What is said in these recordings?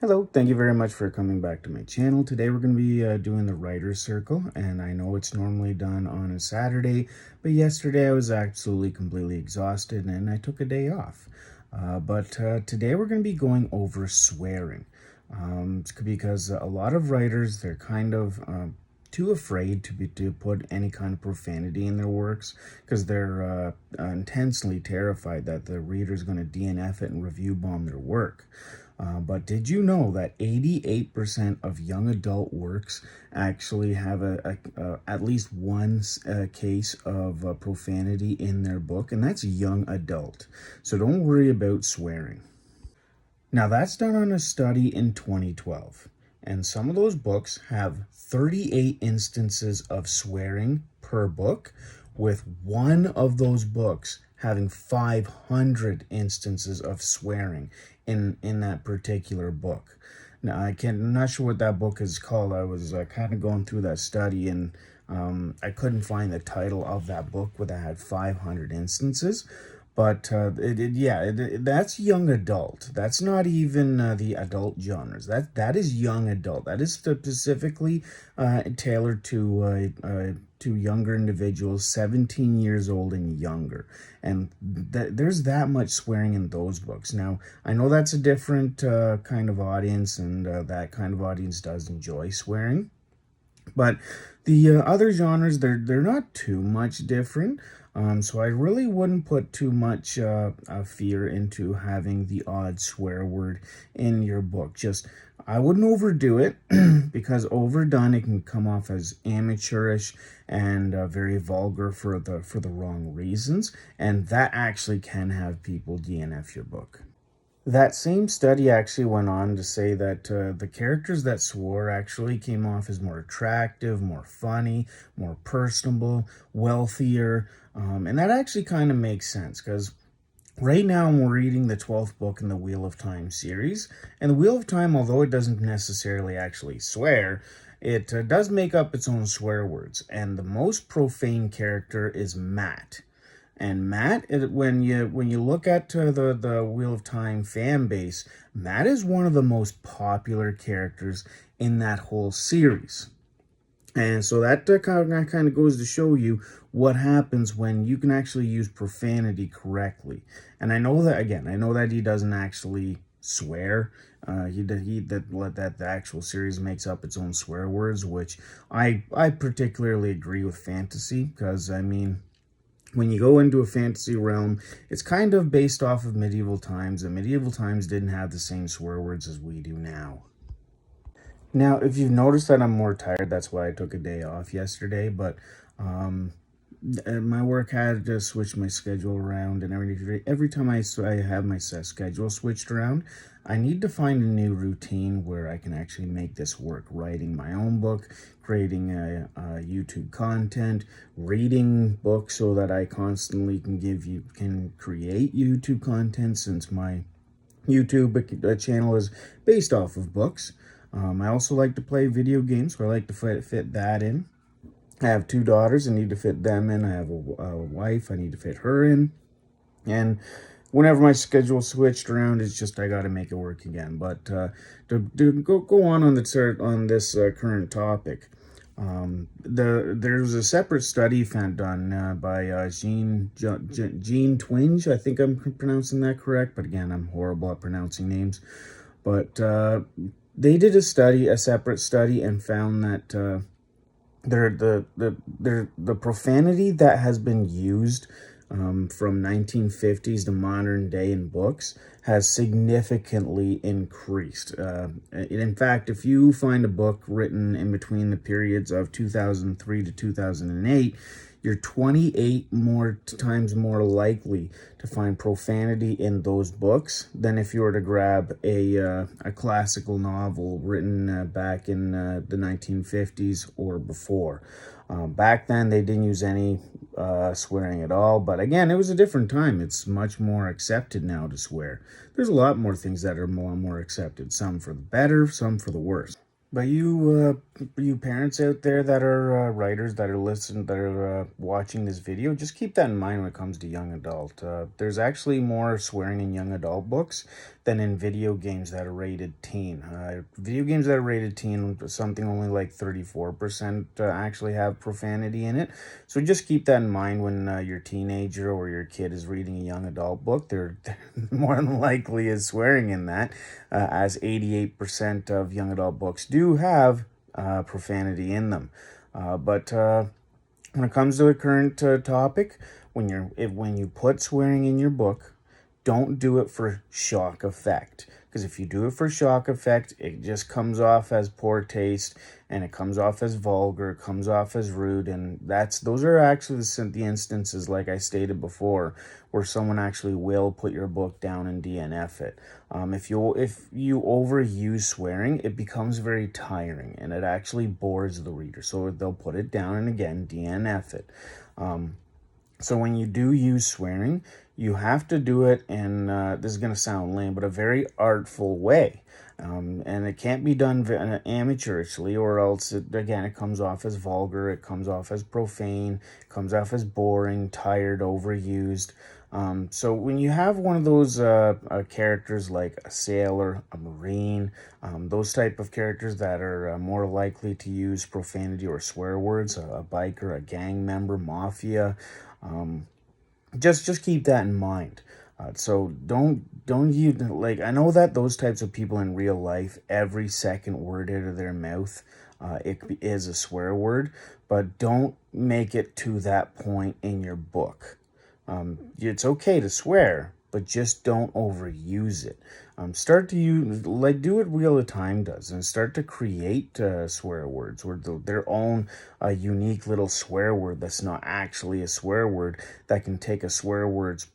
Hello, thank you very much for coming back to my channel. Today we're going to be doing the writer's circle, and I know it's normally done on a Saturday, but yesterday I was absolutely completely exhausted and I took a day off. But today we're going to be going over swearing, because a lot of writers, they're kind of too afraid to put any kind of profanity in their works because they're intensely terrified that the reader's going to DNF it and review bomb their work. But did you know that 88% of young adult works actually have at least one case of profanity in their book, and that's young adult. So don't worry about swearing. Now that's done on a study in 2012, and some of those books have 38 instances of swearing per book, with one of those books having 500 instances of swearing in that particular book. Now I'm not sure what that book is called. I was kind of going through that study, and I couldn't find the title of that book that had 500 instances. But that's young adult. That's not even the adult genres. That is young adult. That is specifically tailored to younger individuals, 17 years old and younger. And there's that much swearing in those books. Now, I know that's a different kind of audience, and that kind of audience does enjoy swearing. But the other genres, they're not too much different. So I really wouldn't put too much fear into having the odd swear word in your book. I wouldn't overdo it because overdone, it can come off as amateurish and very vulgar for the wrong reasons, and that actually can have people DNF your book. That same study actually went on to say that the characters that swore actually came off as more attractive, more funny, more personable, wealthier, and that actually kind of makes sense because right now I'm reading the 12th book in the Wheel of Time series, and the Wheel of Time, although it doesn't necessarily actually swear, it does make up its own swear words, and the most profane character is Matt. And Matt, when you look at the Wheel of Time fan base, Matt is one of the most popular characters in that whole series. And so that kind of goes to show you what happens when you can actually use profanity correctly. And I know that he doesn't actually swear. The actual series makes up its own swear words, which I particularly agree with fantasy, because I mean, when you go into a fantasy realm, it's kind of based off of medieval times, and medieval times didn't have the same swear words as we do now. Now, if you've noticed that I'm more tired, that's why I took a day off yesterday, but my work had to switch my schedule around, and every time I have my schedule switched around, I need to find a new routine where I can actually make this work. Writing my own book, creating YouTube content, reading books so that I constantly can create YouTube content, since my YouTube channel is based off of books. I also like to play video games, so I like to fit that in. I have 2 daughters, I need to fit them in. I have a wife, I need to fit her in. And whenever my schedule switched around, it's just I got to make it work again. But to go on this current topic, there's a separate study done by Jean Twenge. I think I'm pronouncing that correct, but again, I'm horrible at pronouncing names. But they did a separate study, and found that the profanity that has been used from 1950s to modern day in books has significantly increased. In fact, if you find a book written in between the periods of 2003 to 2008, you're 28 times more likely to find profanity in those books than if you were to grab a classical novel written back in the 1950s or before. Back then, they didn't use any swearing at all, but again, it was a different time. It's much more accepted now to swear. There's a lot more things that are more accepted, some for the better, some for the worse. But you you parents out there that are writers that are listening, that are watching this video, just keep that in mind when it comes to young adult. There's actually more swearing in young adult books than in video games that are rated teen. Video games that are rated teen, something only like 34% actually have profanity in it. So just keep that in mind when your teenager or your kid is reading a young adult book. They're more than likely is swearing in that, as 88% of young adult books do have profanity in them. But when it comes to the current topic, when you put swearing in your book, don't do it for shock effect. Because if you do it for shock effect, it just comes off as poor taste, and it comes off as vulgar, it comes off as rude, and those are actually the instances, like I stated before, where someone actually will put your book down and DNF it. If you overuse swearing, it becomes very tiring, and it actually bores the reader. So they'll put it down and again DNF it. So when you do use swearing, you have to do it in, this is going to sound lame, but a very artful way. And it can't be done amateurishly, or else, it comes off as vulgar, it comes off as profane, it comes off as boring, tired, overused. So when you have one of those characters like a sailor, a marine, those type of characters that are more likely to use profanity or swear words, a biker, a gang member, mafia, just keep that in mind. So don't you, like, I know that those types of people in real life, every second word out of their mouth is a swear word, but don't make it to that point in your book. It's okay to swear, but just don't overuse it. Start to use, do what Wheel of Time does, and start to create swear words, or their own unique little swear word that's not actually a swear word, that can take a swear word's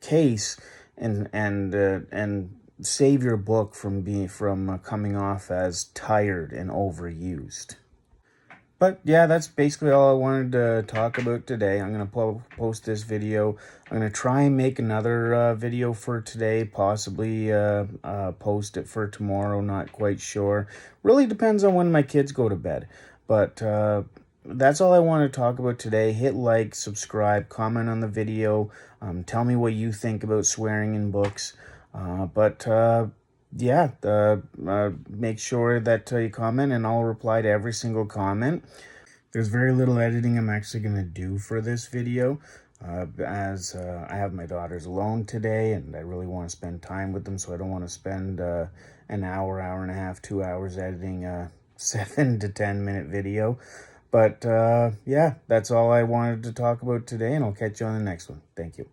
case and save your book from coming off as tired and overused. But yeah, that's basically all I wanted to talk about today. I'm going to post this video. I'm going to try and make another video for today, possibly post it for tomorrow, not quite sure. Really depends on when my kids go to bed. But that's all I want to talk about today. Hit like, subscribe, comment on the video. Tell me what you think about swearing in books. Yeah, make sure that you comment, and I'll reply to every single comment. There's very little editing I'm actually going to do for this video, as I have my daughters alone today, and I really want to spend time with them, so I don't want to spend an hour, hour and a half, 2 hours editing a 7 to 10 minute video. But yeah, that's all I wanted to talk about today, and I'll catch you on the next one. Thank you.